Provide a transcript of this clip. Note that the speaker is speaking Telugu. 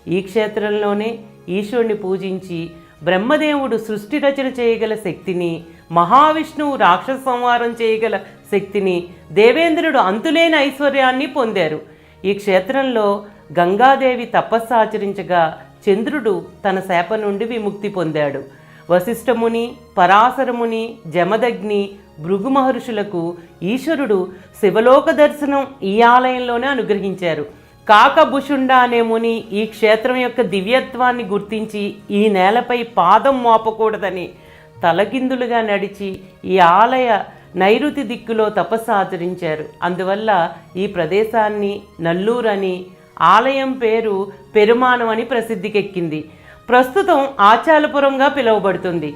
ఈ క్షేత్రంలోనే ఈశ్వరుని పూజించి బ్రహ్మదేవుడు సృష్టి రచన చేయగల శక్తిని, మహావిష్ణువు రాక్షస సంహారం చేయగల శక్తిని, దేవేంద్రుడు అంతులేని ఐశ్వర్యాన్ని పొందారు. ఈ క్షేత్రంలో గంగాదేవి తపస్సు ఆచరించగా చంద్రుడు తన శాప నుండి విముక్తి పొందాడు. వశిష్ఠముని, పరాశరముని, జమదగ్ని, భృగు మహర్షులకు ఈశ్వరుడు శివలోక దర్శనం ఈ ఆలయంలోనే అనుగ్రహించారు. కాకభుషుండ అనే ముని ఈ క్షేత్రం యొక్క దివ్యత్వాన్ని గుర్తించి ఈ నేలపై పాదం మోపకూడదని తలకిందులుగా నడిచి ఈ ఆలయ నైరుతి దిక్కులో తపస్సు ఆచరించారు. అందువల్ల ఈ ప్రదేశాన్ని నల్లూరు అని, ఆలయం పేరు పెరుమానం అని ప్రసిద్ధికెక్కింది. ప్రస్తుతం ఆచాలపురంగా పిలువబడుతుంది.